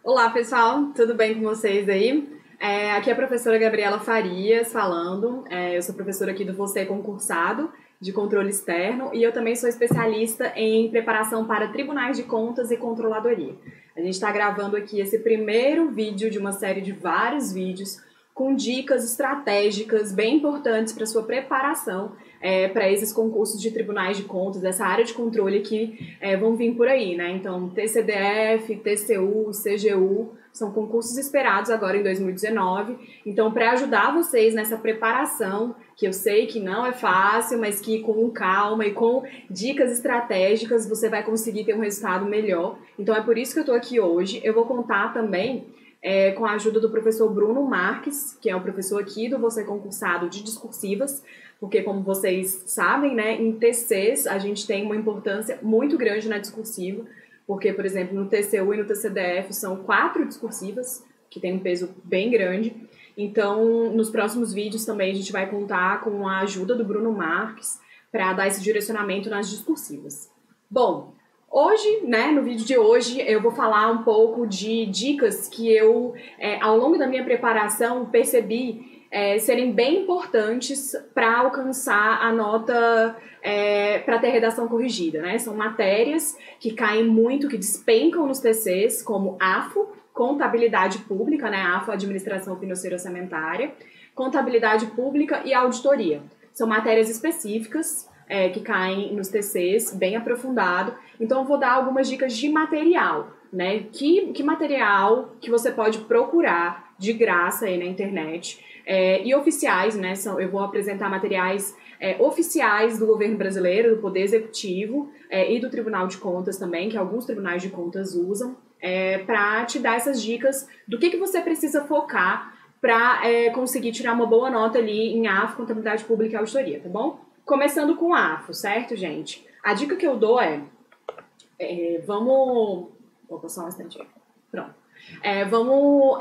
Olá, pessoal, tudo bem com vocês aí? Aqui é a professora Gabriela Farias falando. Eu sou professora aqui do Você Concursado de Controle Externo e eu também sou especialista em preparação para tribunais de contas e controladoria. A gente está gravando aqui esse primeiro vídeo de uma série de vários vídeos com dicas estratégicas bem importantes para sua preparação para esses concursos de tribunais de contas, essa área de controle que vão vir por aí, né? Então, TCDF, TCU, CGU, são concursos esperados agora em 2019. Então, para ajudar vocês nessa preparação, que eu sei que não é fácil, mas que com calma e com dicas estratégicas você vai conseguir ter um resultado melhor. Então, é por isso que eu estou aqui hoje. Eu vou contar também com a ajuda do professor Bruno Marques, que é o professor aqui do Você Concursado de Discursivas, porque como vocês sabem, né, em TCs a gente tem uma importância muito grande na discursiva, porque, por exemplo, no TCU e no TCDF são 4 discursivas, que tem um peso bem grande. Então, nos próximos vídeos também a gente vai contar com a ajuda do Bruno Marques para dar esse direcionamento nas discursivas. Bom, hoje, né, no vídeo de hoje, eu vou falar um pouco de dicas que eu, ao longo da minha preparação, percebi serem bem importantes para alcançar a nota para ter redação corrigida, né? São matérias que caem muito, que despencam nos TCs, como AFO, Contabilidade Pública, né? AFO, Administração Financeira Orçamentária, Contabilidade Pública e Auditoria. São matérias específicas que caem nos TCs, bem aprofundado. Então, eu vou dar algumas dicas de material, né? Que material que você pode procurar de graça aí na internet. E oficiais, né? Eu vou apresentar materiais oficiais do governo brasileiro, do Poder Executivo e do Tribunal de Contas também, que alguns tribunais de contas usam, para te dar essas dicas do que você precisa focar para conseguir tirar uma boa nota ali em AFO, Contabilidade Pública e Auditoria, tá bom? Começando com AFO, certo, gente? A dica que eu dou vamos... Vou passar um instantinho. Pronto. Vamos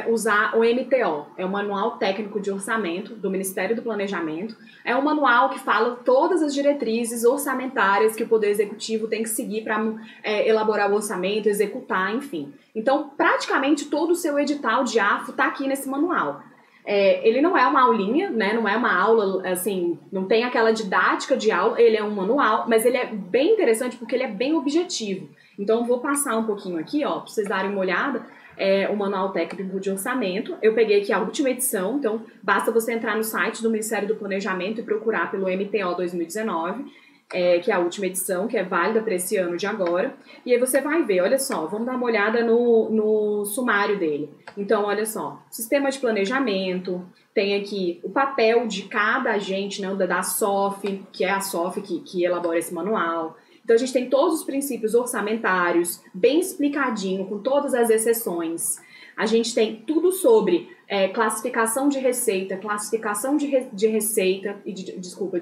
usar o MTO, é o Manual Técnico de Orçamento do Ministério do Planejamento. É um manual que fala todas as diretrizes orçamentárias que o Poder Executivo tem que seguir para elaborar o orçamento, executar, enfim. Então, praticamente todo o seu edital de AFO está aqui nesse manual. Ele não é uma aulinha, né? Não é uma aula, assim, não tem aquela didática de aula, ele é um manual, mas ele é bem interessante porque ele é bem objetivo. Então, eu vou passar um pouquinho aqui, ó, para vocês darem uma olhada, o Manual Técnico de Orçamento. Eu peguei aqui a última edição, então basta você entrar no site do Ministério do Planejamento e procurar pelo MTO 2019, que é a última edição, que é válida para esse ano de agora. E aí você vai ver, olha só, vamos dar uma olhada no sumário dele. Então, olha só, sistema de planejamento, tem aqui o papel de cada agente, né, da SOF, que é a SOF que elabora esse manual. Então, a gente tem todos os princípios orçamentários, bem explicadinho, com todas as exceções. A gente tem tudo sobre classificação de receita, classificação de receita, de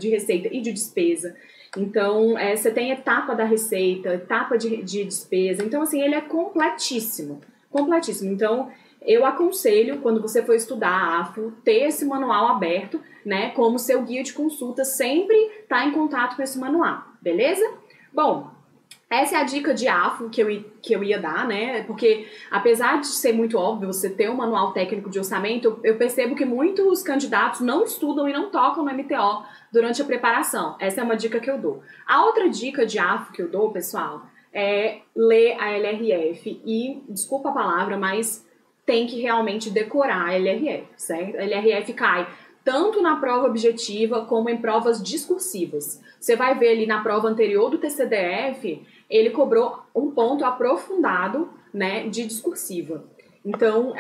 receita e de despesa. Então, você tem etapa da receita, etapa de despesa. Então, assim, ele é completíssimo, completíssimo. Então, eu aconselho, quando você for estudar a AFO, ter esse manual aberto, né, como seu guia de consulta, sempre tá em contato com esse manual, beleza? Bom, essa é a dica de AFO que eu ia dar, né? Porque, apesar de ser muito óbvio você ter um manual técnico de orçamento, eu percebo que muitos candidatos não estudam e não tocam no MTO durante a preparação. Essa é uma dica que eu dou. A outra dica de AFO que eu dou, pessoal, é ler a LRF. E, desculpa a palavra, mas tem que realmente decorar a LRF, certo? A LRF cai tanto na prova objetiva como em provas discursivas. Você vai ver ali na prova anterior do TCDF, ele cobrou um ponto aprofundado, né, de discursiva. Então,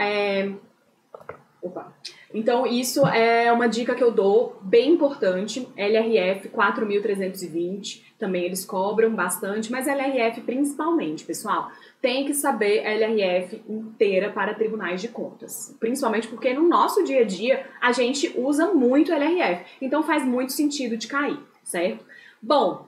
Então, isso é uma dica que eu dou, bem importante. LRF 4.320, também eles cobram bastante, mas LRF principalmente, pessoal. Tem que saber a LRF inteira para tribunais de contas. Principalmente porque no nosso dia a dia, a gente usa muito LRF. Então, faz muito sentido de cair, certo? Bom,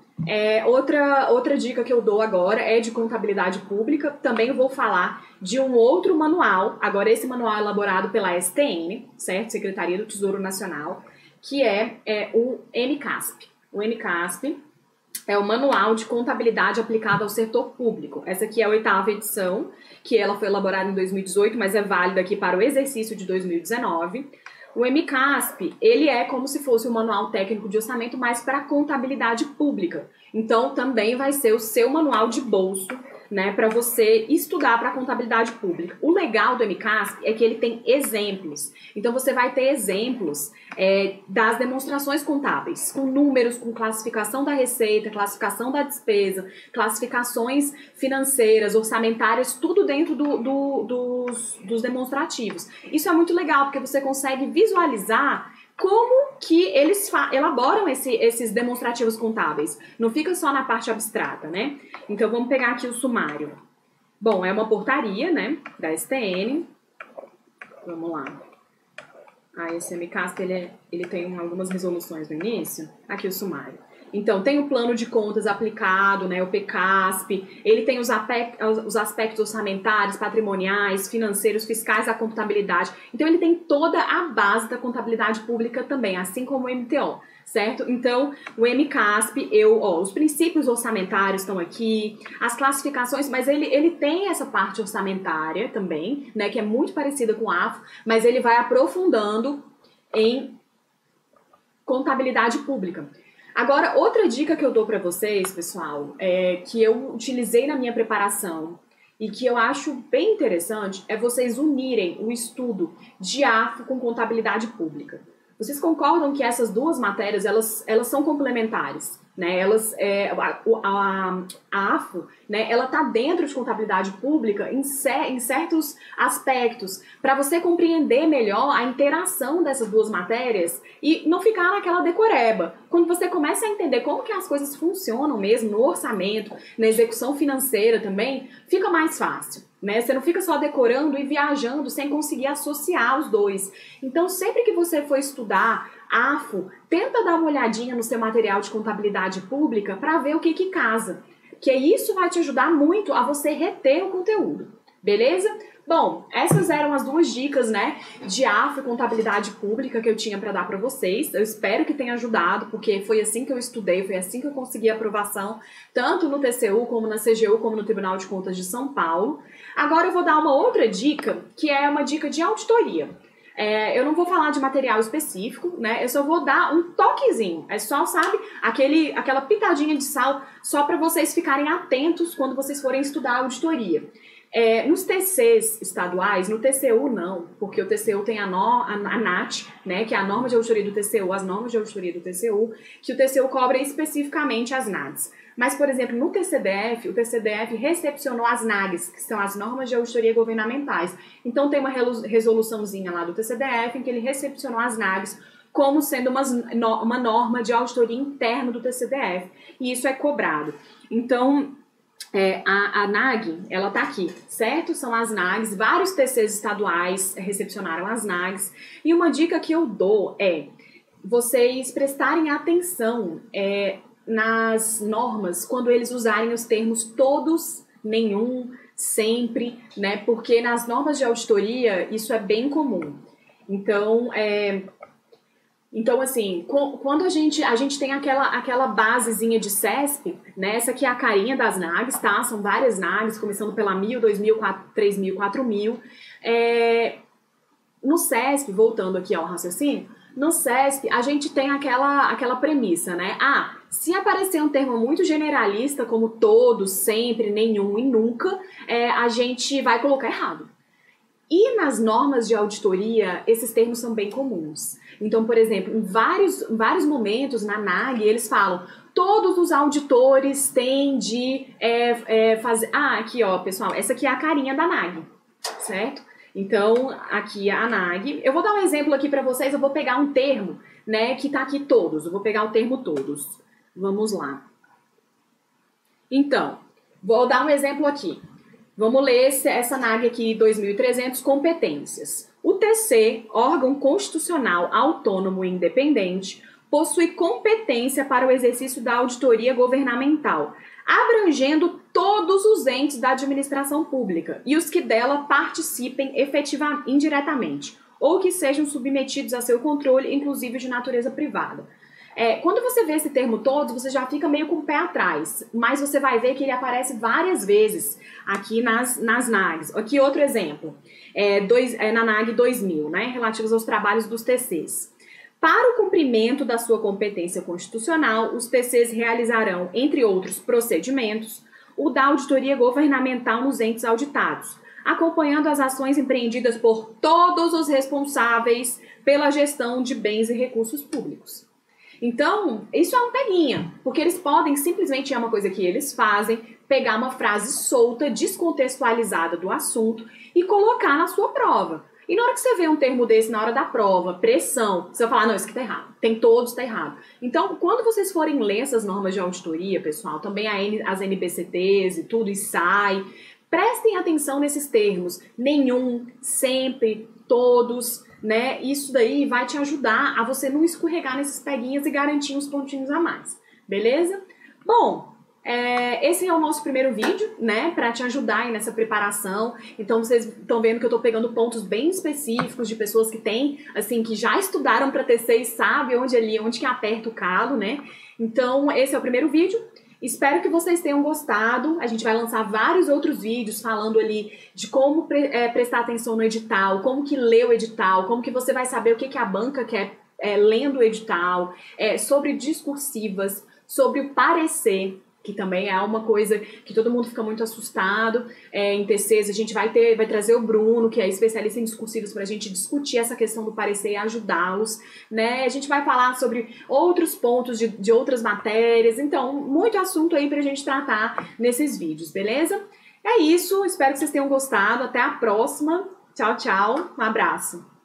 outra dica que eu dou agora é de contabilidade pública. Também eu vou falar de um outro manual. Agora, esse manual é elaborado pela STN, certo? Secretaria do Tesouro Nacional, que é o NCASP. O NCASP é o Manual de Contabilidade Aplicada ao Setor Público. Essa aqui é a 8ª edição, que ela foi elaborada em 2018, mas é válida aqui para o exercício de 2019. O MCASP, ele é como se fosse um manual técnico de orçamento, mas para contabilidade pública. Então, também vai ser o seu manual de bolso, né, para você estudar para contabilidade pública. O legal do MCASP é que ele tem exemplos. Então, você vai ter exemplos das demonstrações contábeis, com números, com classificação da receita, classificação da despesa, classificações financeiras, orçamentárias, tudo dentro dos demonstrativos. Isso é muito legal, porque você consegue visualizar como que eles elaboram esses demonstrativos contábeis. Não fica só na parte abstrata, né? Então, vamos pegar aqui o sumário. Bom, é uma portaria, né, da STN. Vamos lá. Esse MCASP, ele tem algumas resoluções no início. Aqui o sumário. Então, tem o plano de contas aplicado, né, o PCASP, ele tem os aspectos orçamentários, patrimoniais, financeiros, fiscais da contabilidade. Então, ele tem toda a base da contabilidade pública também, assim como o MTO, certo? Então, o MCASP, os princípios orçamentários estão aqui, as classificações, mas ele tem essa parte orçamentária também, né, que é muito parecida com o AFO, mas ele vai aprofundando em contabilidade pública. Agora, outra dica que eu dou para vocês, pessoal, que eu utilizei na minha preparação e que eu acho bem interessante, é vocês unirem o estudo de AFO com contabilidade pública. Vocês concordam que essas duas matérias, elas são complementares, né? A AFO, né, ela tá dentro de contabilidade pública em certos aspectos, para você compreender melhor a interação dessas duas matérias e não ficar naquela decoreba. Quando você começa a entender como que as coisas funcionam mesmo no orçamento, na execução financeira também, fica mais fácil, né? Você não fica só decorando e viajando sem conseguir associar os dois. Então, sempre que você for estudar AFO, tenta dar uma olhadinha no seu material de contabilidade pública para ver o que casa. Que isso vai te ajudar muito a você reter o conteúdo, beleza? Bom, essas eram as duas dicas, né, de AFO e contabilidade pública que eu tinha para dar para vocês. Eu espero que tenha ajudado, porque foi assim que eu estudei, foi assim que eu consegui a aprovação, tanto no TCU, como na CGU, como no Tribunal de Contas de São Paulo. Agora eu vou dar uma outra dica, que é uma dica de auditoria. Eu não vou falar de material específico, né? Eu só vou dar um toquezinho. É só, sabe, aquela pitadinha de sal, só para vocês ficarem atentos quando vocês forem estudar auditoria. Nos TCs estaduais, no TCU não, porque o TCU tem a NAT, né, que é a norma de auditoria do TCU, as normas de auditoria do TCU, que o TCU cobra especificamente as NATs. Mas, por exemplo, no TCDF, o TCDF recepcionou as NAGs, que são as normas de auditoria governamentais. Então, tem uma resoluçãozinha lá do TCDF em que ele recepcionou as NAGs como sendo uma norma de auditoria interna do TCDF. E isso é cobrado. Então, a NAG, ela tá aqui, certo? São as NAGs, vários TCs estaduais recepcionaram as NAGs. E uma dica que eu dou é vocês prestarem atenção nas normas, quando eles usarem os termos todos, nenhum, sempre, né? Porque nas normas de auditoria isso é bem comum. Então, assim, quando a gente tem aquela basezinha de CESP, né? Essa aqui é a carinha das NAGs, tá? São várias NAGs, começando pela 1000, 2000, 3000, 4000. No CESP, voltando aqui ao raciocínio, no CESP a gente tem aquela premissa, né? Se aparecer um termo muito generalista, como todos, sempre, nenhum e nunca, a gente vai colocar errado. E nas normas de auditoria, esses termos são bem comuns. Então, por exemplo, em vários momentos na NAG, eles falam: todos os auditores têm de fazer... aqui, ó, pessoal, essa aqui é a carinha da NAG, certo? Então, aqui é a NAG. Eu vou dar um exemplo aqui para vocês, eu vou pegar um termo, né, que tá aqui todos. Eu vou pegar o termo todos. Vamos lá. Então, vou dar um exemplo aqui. Vamos ler essa NAG aqui, 2300, competências. O TC, órgão constitucional autônomo e independente, possui competência para o exercício da auditoria governamental, abrangendo todos os entes da administração pública e os que dela participem indiretamente, ou que sejam submetidos a seu controle, inclusive de natureza privada. Quando você vê esse termo todo, você já fica meio com o pé atrás, mas você vai ver que ele aparece várias vezes aqui nas NAGs. Aqui outro exemplo, na NAG 2000, né, relativos aos trabalhos dos TCs. Para o cumprimento da sua competência constitucional, os TCs realizarão, entre outros procedimentos, o da auditoria governamental nos entes auditados, acompanhando as ações empreendidas por todos os responsáveis pela gestão de bens e recursos públicos. Então, isso é um peguinha, porque eles podem simplesmente, é uma coisa que eles fazem, pegar uma frase solta, descontextualizada do assunto e colocar na sua prova. E na hora que você vê um termo desse, na hora da prova, pressão, você vai falar, não, isso aqui tá errado, tem todos, tá errado. Então, quando vocês forem ler essas normas de auditoria, pessoal, também as NBCTs e tudo, e sai, prestem atenção nesses termos, nenhum, sempre, todos, né? Isso daí vai te ajudar a você não escorregar nesses peguinhas e garantir uns pontinhos a mais, beleza? Bom, esse é o nosso primeiro vídeo, né, para te ajudar aí nessa preparação. Então vocês estão vendo que eu tô pegando pontos bem específicos de pessoas que têm, assim, que já estudaram para TC e sabem onde que aperta o calo, né? Então esse é o primeiro vídeo. Espero que vocês tenham gostado. A gente vai lançar vários outros vídeos falando ali de como prestar atenção no edital, como que lê o edital, como que você vai saber o que a banca quer lendo o edital, sobre discursivas, sobre o parecer, que também é uma coisa que todo mundo fica muito assustado. Em TCs a gente vai trazer o Bruno, que é especialista em discursivos, para a gente discutir essa questão do parecer e ajudá-los, né? A gente vai falar sobre outros pontos de outras matérias, então muito assunto aí pra gente tratar nesses vídeos, beleza? É isso, espero que vocês tenham gostado, até a próxima, tchau, tchau, um abraço!